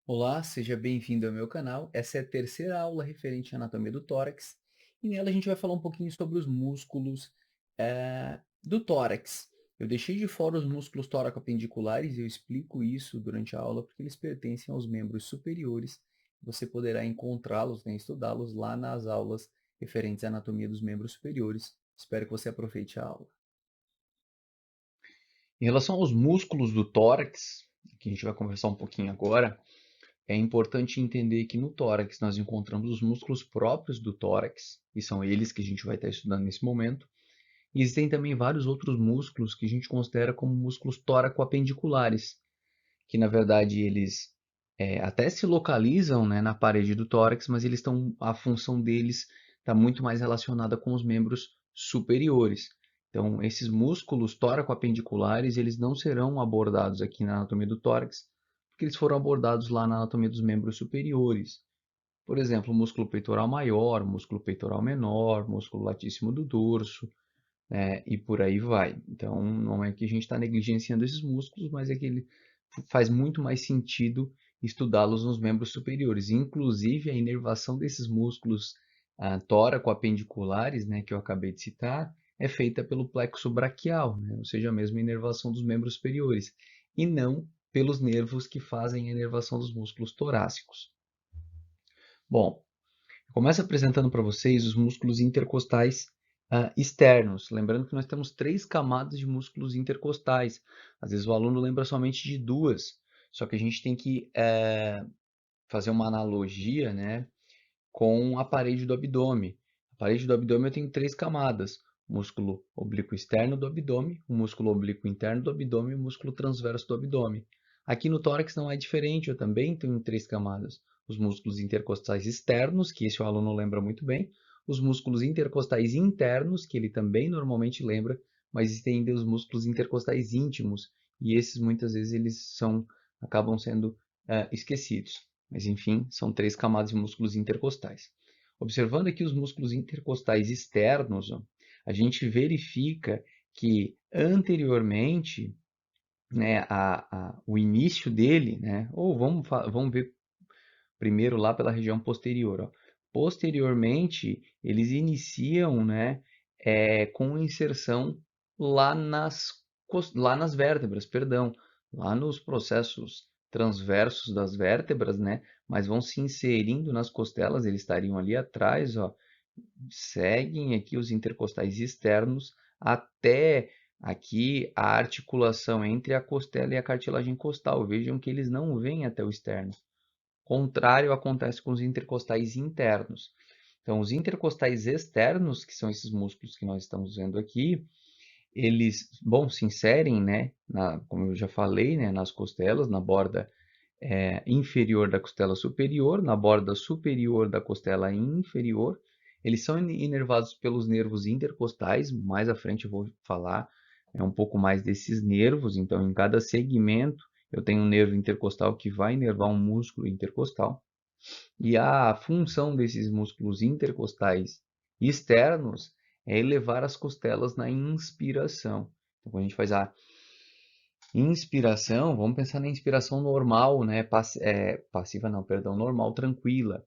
Olá, seja bem-vindo ao meu canal. Essa é a terceira aula referente à anatomia do tórax e nela a gente vai falar um pouquinho sobre os músculos do tórax. Eu deixei de fora os músculos tóraco-apendiculares e eu explico isso durante a aula porque eles pertencem aos membros superiores. Você poderá encontrá-los, né, estudá-los lá nas aulas referentes à anatomia dos membros superiores. Espero que você aproveite a aula. Em relação aos músculos do tórax, que a gente vai conversar um pouquinho agora, é importante entender que no tórax nós encontramos os músculos próprios do tórax, e são eles que a gente vai estar estudando nesse momento. E existem também vários outros músculos que a gente considera como músculos tóraco-apendiculares, que na verdade eles até se localizam, né, na parede do tórax, mas a função deles está muito mais relacionada com os membros superiores. Então, esses músculos tóraco-apendiculares, eles não serão abordados aqui na anatomia do tórax, porque eles foram abordados lá na anatomia dos membros superiores. Por exemplo, o músculo peitoral maior, o músculo peitoral menor, o músculo latíssimo do dorso, e por aí vai. Então, não é que a gente está negligenciando esses músculos, mas é que ele faz muito mais sentido estudá-los nos membros superiores. Inclusive, a inervação desses músculos tóraco-apendiculares, né, que eu acabei de citar, é feita pelo plexo braquial, né, ou seja, a mesma inervação dos membros superiores, e não pelos nervos que fazem a inervação dos músculos torácicos. Bom, começo apresentando para vocês os músculos intercostais externos. Lembrando que nós temos três camadas de músculos intercostais. Às vezes o aluno lembra somente de duas, só que a gente tem que fazer uma analogia, né, com a parede do abdômen. A parede do abdômen eu tenho três camadas: o músculo oblíquo externo do abdômen, o músculo oblíquo interno do abdômen e o músculo transverso do abdômen. Aqui no tórax não é diferente, eu também tenho três camadas: os músculos intercostais externos, que esse o aluno lembra muito bem, os músculos intercostais internos, que ele também normalmente lembra, mas existem ainda os músculos intercostais íntimos, e esses muitas vezes acabam sendo esquecidos. Mas enfim, são três camadas de músculos intercostais. Observando aqui os músculos intercostais externos, ó, a gente verifica que anteriormente, né, o início dele, né, ou vamos ver primeiro lá pela região posterior. Ó. Posteriormente, eles iniciam, né, com inserção lá lá nas vértebras, perdão, lá nos processos transversos das vértebras, né, mas vão se inserindo nas costelas, eles estariam ali atrás, ó, seguem aqui os intercostais externos até aqui a articulação entre a costela e a cartilagem costal. Vejam que eles não vêm até o externo. Contrário acontece com os intercostais internos. Então, os intercostais externos, que são esses músculos que nós estamos vendo aqui, eles, bom, se inserem, né, como eu já falei, né, nas costelas, na borda inferior da costela superior, na borda superior da costela inferior. Eles são inervados pelos nervos intercostais. Mais à frente eu vou falar um pouco mais desses nervos. Então, em cada segmento, eu tenho um nervo intercostal que vai inervar um músculo intercostal. E a função desses músculos intercostais externos é elevar as costelas na inspiração. Então, quando a gente faz a inspiração, vamos pensar na inspiração normal, né? Passiva não, perdão, normal, tranquila.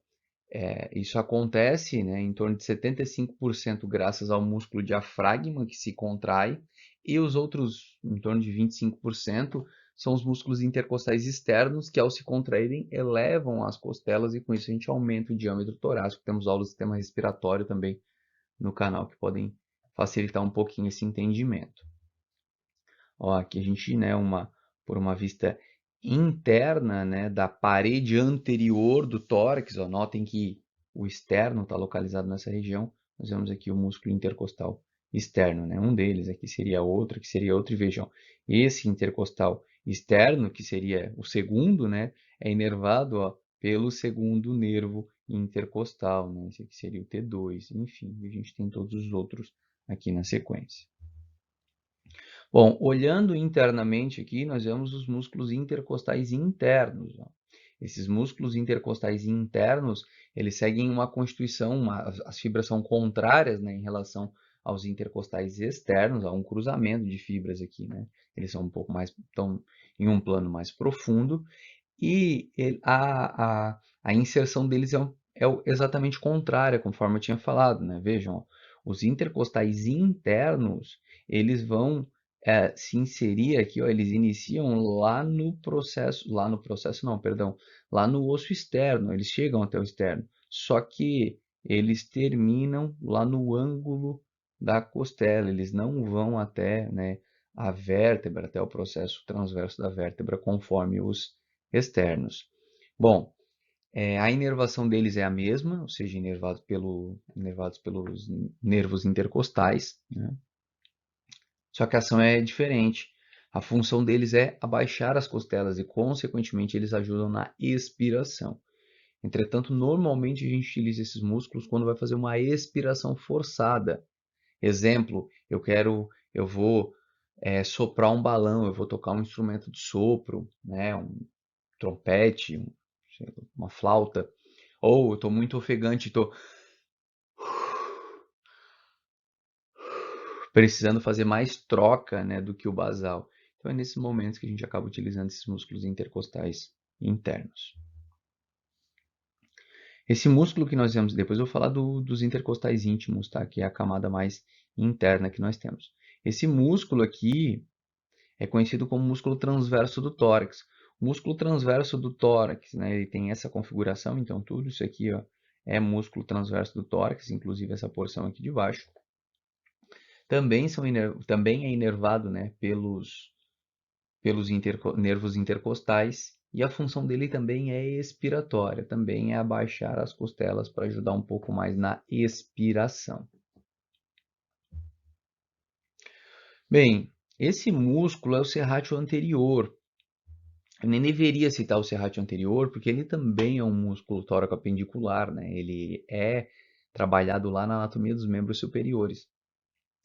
Isso acontece, né, em torno de 75% graças ao músculo diafragma que se contrai, e os outros, em torno de 25%, são os músculos intercostais externos que, ao se contraírem, elevam as costelas e com isso a gente aumenta o diâmetro torácico. Temos aulas do sistema respiratório também no canal que podem facilitar um pouquinho esse entendimento. Ó, aqui a gente, né, por uma vista interna, né, da parede anterior do tórax, ó, notem que o externo está localizado nessa região. Nós vemos aqui o músculo intercostal externo, né? Um deles aqui seria outro, que seria outro, e vejam, esse intercostal externo, que seria o segundo, né, é inervado, ó, pelo segundo nervo intercostal, né? Esse aqui seria o T2, enfim, a gente tem todos os outros aqui na sequência. Bom, olhando internamente aqui, nós vemos os músculos intercostais internos. Ó. Esses músculos intercostais internos, eles seguem uma constituição, as fibras são contrárias, né, em relação aos intercostais externos, há um cruzamento de fibras aqui, né? Eles são um pouco mais, estão em um plano mais profundo, E a inserção deles exatamente contrária, conforme eu tinha falado, né? Vejam, ó, os intercostais internos, eles vão se inserir aqui, ó, eles iniciam lá no processo não, perdão, lá no osso externo, eles chegam até o externo, só que eles terminam lá no ângulo da costela, eles não vão até, né, a vértebra, até o processo transverso da vértebra, conforme os externos. Bom, a inervação deles é a mesma, ou seja, inervados pelos nervos intercostais, né? Só que a ação é diferente. A função deles é abaixar as costelas e, consequentemente, eles ajudam na expiração. Entretanto, normalmente a gente utiliza esses músculos quando vai fazer uma expiração forçada. Exemplo, eu vou soprar um balão, eu vou tocar um instrumento de sopro, né, um trompete, uma flauta, ou eu estou muito ofegante, estou precisando fazer mais troca, né, do que o basal. Então é nesses momentos que a gente acaba utilizando esses músculos intercostais internos. Esse músculo que nós temos, depois eu vou falar dos intercostais íntimos, tá? Que é a camada mais interna que nós temos. Esse músculo aqui é conhecido como músculo transverso do tórax. O músculo transverso do tórax, né, ele tem essa configuração, então tudo isso aqui, ó, é músculo transverso do tórax, inclusive essa porção aqui de baixo. Também é inervado, né, pelos nervos intercostais, e a função dele também é expiratória, também é abaixar as costelas para ajudar um pouco mais na expiração. Bem, esse músculo é o serrátil anterior. Eu nem deveria citar o serrátil anterior, porque ele também é um músculo tóraco-apendicular, né? Ele é trabalhado lá na anatomia dos membros superiores.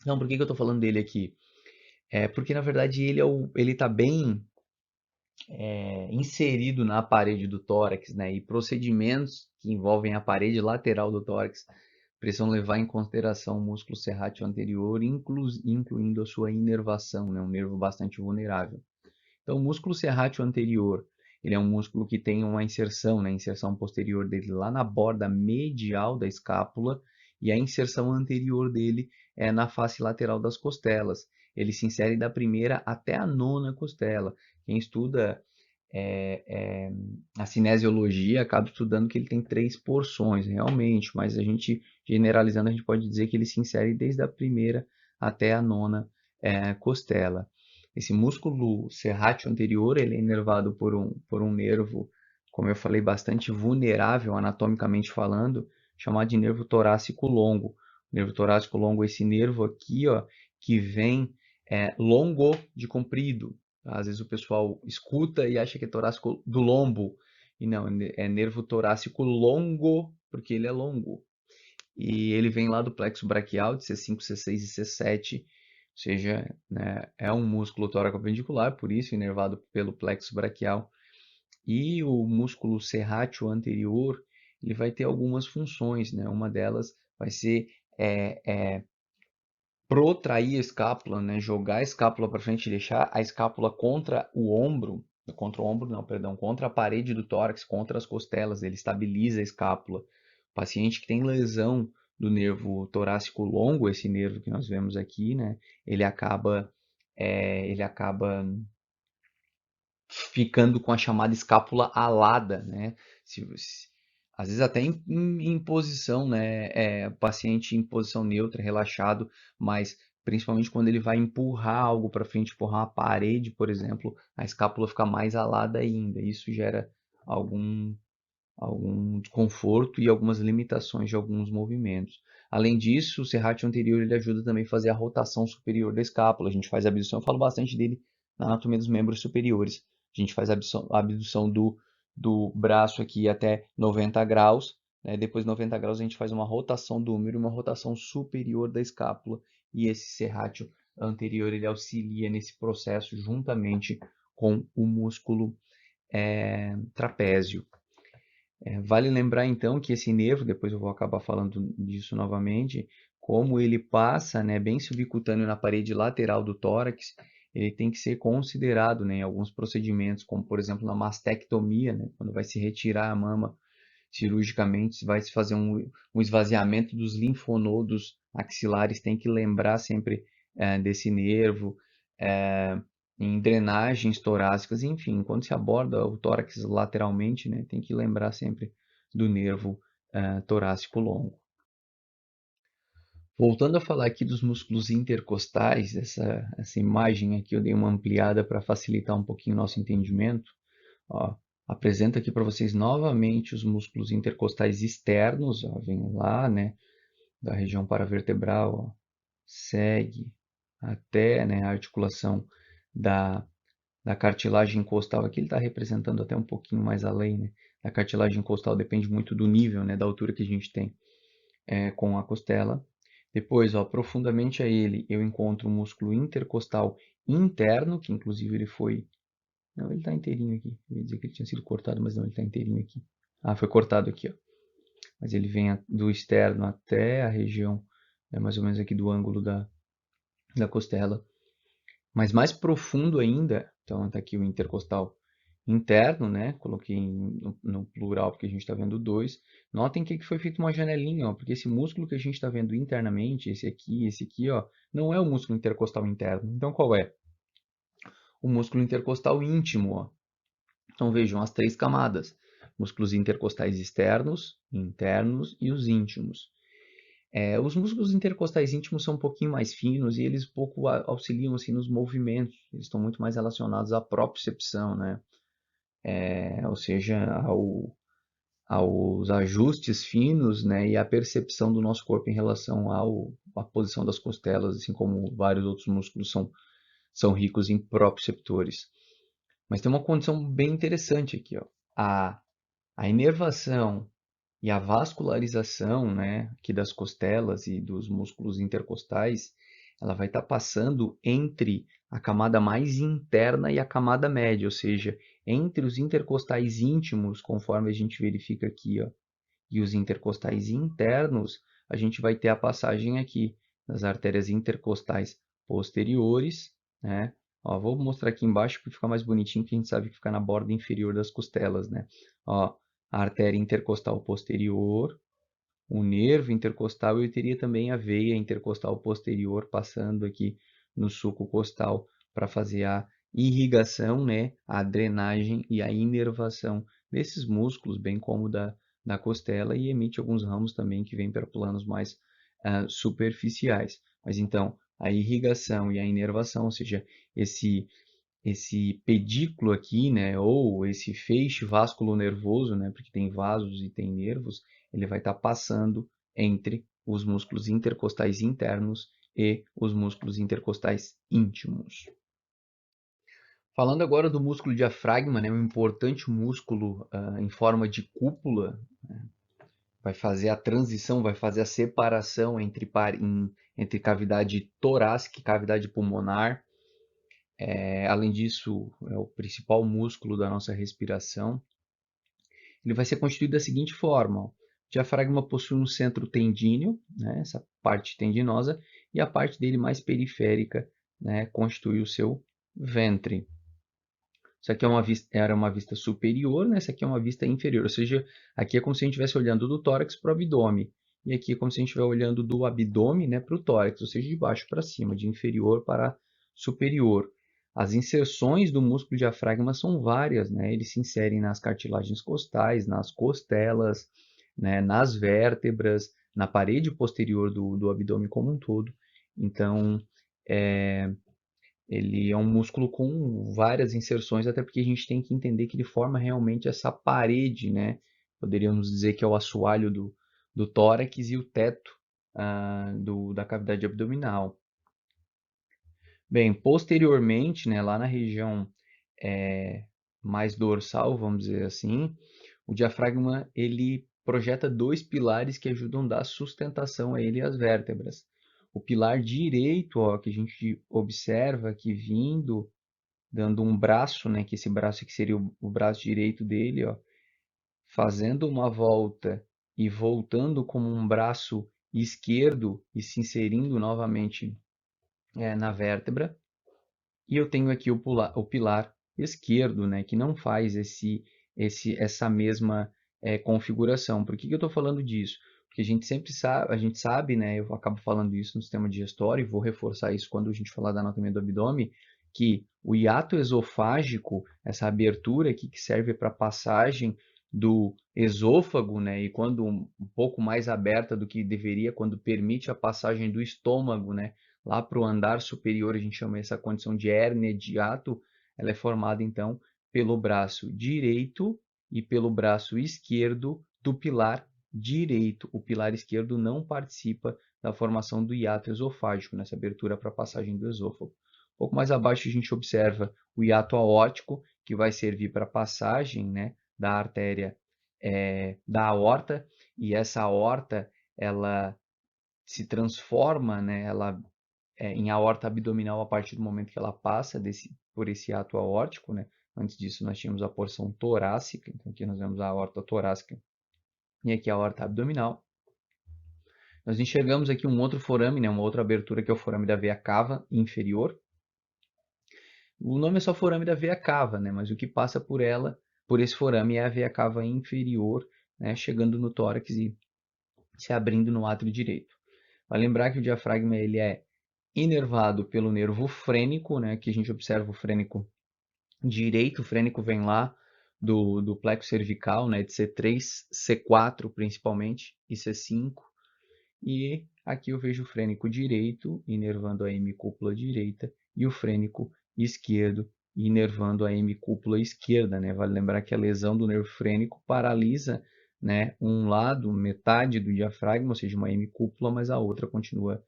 Então, por que eu estou falando dele aqui? Porque, na verdade, ele está bem inserido na parede do tórax, né? E procedimentos que envolvem a parede lateral do tórax precisam levar em consideração o músculo serrátil anterior, incluindo a sua inervação, né? Um nervo bastante vulnerável. Então, o músculo serrátil anterior, ele é um músculo que tem uma inserção, né? A inserção posterior dele lá na borda medial da escápula e a inserção anterior dele é na face lateral das costelas. Ele se insere da primeira até a nona costela. Quem estuda a cinesiologia acaba estudando que ele tem 3 porções, realmente, mas a gente, generalizando, a gente pode dizer que ele se insere desde a primeira até a nona costela. Esse músculo serrátil anterior, ele é inervado por um nervo, como eu falei, bastante vulnerável anatomicamente falando, chamado de nervo torácico longo. O nervo torácico longo é esse nervo aqui, ó, que vem longo de comprido. Às vezes o pessoal escuta e acha que é torácico do lombo, e não, é nervo torácico longo, porque ele é longo. E ele vem lá do plexo braquial, de C5, C6 e C7, ou seja, né, é um músculo tóraco-apendicular, por isso inervado pelo plexo braquial. E o músculo serrátil anterior, ele vai ter algumas funções, né? Uma delas vai ser protrair a escápula, né? Jogar a escápula para frente, deixar a escápula contra o ombro não, perdão, contra a parede do tórax, contra as costelas, ele estabiliza a escápula. O paciente que tem lesão do nervo torácico longo, esse nervo que nós vemos aqui, né? Ele acaba ficando com a chamada escápula alada, né? Às vezes até em posição, né? Paciente em posição neutra, relaxado, mas principalmente quando ele vai empurrar algo para frente, empurrar uma parede, por exemplo, a escápula fica mais alada ainda. Isso gera algum, algum desconforto e algumas limitações de alguns movimentos. Além disso, o serrátil anterior ele ajuda também a fazer a rotação superior da escápula. A gente faz a abdução, eu falo bastante dele na anatomia dos membros superiores. A gente faz a abdução do braço aqui até 90 graus, né? Depois de 90 graus a gente faz uma rotação do húmero e uma rotação superior da escápula. E esse serrátil anterior ele auxilia nesse processo juntamente com o músculo trapézio. Vale lembrar então que esse nervo, depois eu vou acabar falando disso novamente, como ele passa, né, bem subcutâneo na parede lateral do tórax, ele tem que ser considerado, né, em alguns procedimentos, como por exemplo na mastectomia, né, quando vai se retirar a mama cirurgicamente, vai se fazer um esvaziamento dos linfonodos axilares, tem que lembrar sempre desse nervo, em drenagens torácicas, enfim, quando se aborda o tórax lateralmente, né, tem que lembrar sempre do nervo torácico longo. Voltando a falar aqui dos músculos intercostais, essa imagem aqui eu dei uma ampliada para facilitar um pouquinho o nosso entendimento. Ó, apresento aqui para vocês novamente os músculos intercostais externos, ó, vem lá, né, da região paravertebral, ó, segue até, né, a articulação da, da cartilagem costal. Aqui ele está representando até um pouquinho mais além, né, da cartilagem costal, depende muito do nível, né, da altura que a gente tem com a costela. Depois, ó, profundamente a ele, eu encontro o músculo intercostal interno, que inclusive ele foi... Não, ele está inteirinho aqui. Eu ia dizer que ele tinha sido cortado, mas não, ele está inteirinho aqui. Ah, foi cortado aqui, ó. Mas ele vem do externo até a região, mais ou menos aqui do ângulo da costela. Mas mais profundo ainda, então está aqui o intercostal interno, né? Coloquei no plural porque a gente está vendo dois. Notem que foi feita uma janelinha, ó, porque esse músculo que a gente está vendo internamente, esse aqui, ó, não é o músculo intercostal interno. Então qual é? O músculo intercostal íntimo, ó. Então vejam as três camadas: músculos intercostais externos, internos e os íntimos. Os músculos intercostais íntimos são um pouquinho mais finos e eles pouco auxiliam assim, nos movimentos. Eles estão muito mais relacionados à propriocepção, né? Ou seja, aos ajustes finos, né? E à percepção do nosso corpo em relação à posição das costelas, assim como vários outros músculos são ricos em proprioceptores. Mas tem uma condição bem interessante aqui, ó. A inervação e a vascularização, né, aqui das costelas e dos músculos intercostais, ela vai estar passando entre a camada mais interna e a camada média, ou seja, entre os intercostais íntimos, conforme a gente verifica aqui, ó, e os intercostais internos, a gente vai ter a passagem aqui das artérias intercostais posteriores, né? Ó, vou mostrar aqui embaixo para ficar mais bonitinho, que a gente sabe que fica na borda inferior das costelas, né? Ó, a artéria intercostal posterior, o nervo intercostal, e eu teria também a veia intercostal posterior passando aqui no sulco costal para fazer a irrigação, né, a drenagem e a inervação desses músculos, bem como da costela, e emite alguns ramos também que vêm para planos mais superficiais. Mas então, a irrigação e a inervação, ou seja, esse pedículo aqui, né, ou esse feixe vasculonervoso, né, porque tem vasos e tem nervos, ele vai estar passando entre os músculos intercostais internos e os músculos intercostais íntimos. Falando agora do músculo diafragma, né, um importante músculo em forma de cúpula, né, vai fazer a transição, vai fazer a separação entre cavidade torácica e cavidade pulmonar. Além disso, é o principal músculo da nossa respiração. Ele vai ser constituído da seguinte forma: ó. O diafragma possui um centro tendíneo, né, essa parte tendinosa, e a parte dele mais periférica, né, constitui o seu ventre. Isso aqui era uma vista superior, né? Essa aqui é uma vista inferior, ou seja, aqui é como se a gente estivesse olhando do tórax para o abdômen. E aqui é como se a gente estivesse olhando do abdômen, né, para o tórax, ou seja, de baixo para cima, de inferior para superior. As inserções do músculo diafragma são várias, né? Eles se inserem nas cartilagens costais, nas costelas, né, nas vértebras, na parede posterior do abdômen como um todo. Então, ele é um músculo com várias inserções, até porque a gente tem que entender que ele forma realmente essa parede, né? Poderíamos dizer que é o assoalho do tórax e o teto da cavidade abdominal. Bem, posteriormente, né, lá na região mais dorsal, vamos dizer assim, o diafragma ele projeta dois pilares que ajudam a dar sustentação a ele e às vértebras. O pilar direito, ó, que a gente observa aqui vindo, dando um braço, né, que esse braço aqui seria o braço direito dele, ó, fazendo uma volta e voltando como um braço esquerdo e se inserindo novamente na vértebra. E eu tenho aqui o pilar esquerdo, né, que não faz essa mesma configuração. Por que que eu estou falando disso? Porque a gente sabe, né, eu acabo falando isso no sistema digestório e vou reforçar isso quando a gente falar da anatomia do abdômen, que o hiato esofágico, essa abertura aqui que serve para passagem do esôfago, né, e quando um pouco mais aberta do que deveria, quando permite a passagem do estômago, né, lá para o andar superior, a gente chama essa condição de hérnia de hiato, ela é formada então pelo braço direito e pelo braço esquerdo do pilar direito. O pilar esquerdo não participa da formação do hiato esofágico, nessa abertura para a passagem do esôfago. Um pouco mais abaixo a gente observa o hiato aórtico, que vai servir para a passagem, né, da artéria da aorta, e essa aorta ela se transforma, né, ela em aorta abdominal a partir do momento que ela passa por esse ato aórtico, né? Antes disso nós tínhamos a porção torácica, então aqui nós vemos a aorta torácica e aqui a aorta abdominal. Nós enxergamos aqui um outro forame, né, uma outra abertura que é o forame da veia cava inferior. O nome é só forame da veia cava, né, mas o que passa por ela, por esse forame, é a veia cava inferior, né, chegando no tórax e se abrindo no átrio direito. Vai lembrar que o diafragma ele é inervado pelo nervo frênico, né? Que a gente observa o frênico direito, o frênico vem lá do plexo cervical, né? De C3, C4 principalmente, e C5. E aqui eu vejo o frênico direito inervando a hemicúpula direita e o frênico esquerdo inervando a hemicúpula esquerda, né? Vale lembrar que a lesão do nervo frênico paralisa, né, um lado, metade do diafragma, ou seja, uma hemicúpula, mas a outra continua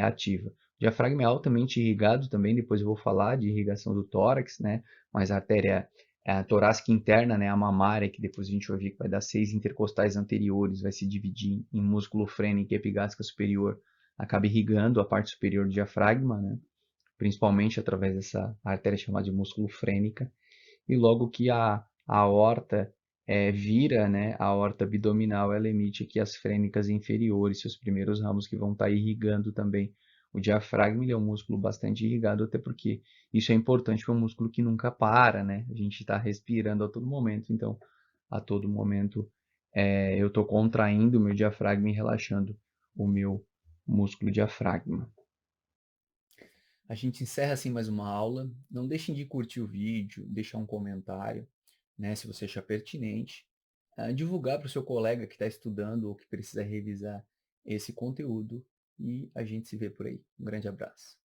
ativa. O diafragma é altamente irrigado também, depois eu vou falar de irrigação do tórax, né? Mas a artéria torácica interna, né, a mamária, que depois a gente vai ver que vai dar 6 intercostais anteriores, vai se dividir em músculo frênico e epigástrica superior, acaba irrigando a parte superior do diafragma, né, principalmente através dessa artéria chamada de músculo frênica, e logo que a aorta vira, né, a aorta abdominal, ela emite aqui as frênicas inferiores, seus primeiros ramos que vão estar irrigando também o diafragma. Ele é um músculo bastante irrigado, até porque isso é importante para um músculo que nunca para, né? A gente está respirando a todo momento, então a todo momento eu estou contraindo o meu diafragma e relaxando o meu músculo diafragma. A gente encerra assim mais uma aula. Não deixem de curtir o vídeo, deixar um comentário, né, se você achar pertinente. Divulgar para o seu colega que está estudando ou que precisa revisar esse conteúdo. E a gente se vê por aí. Um grande abraço.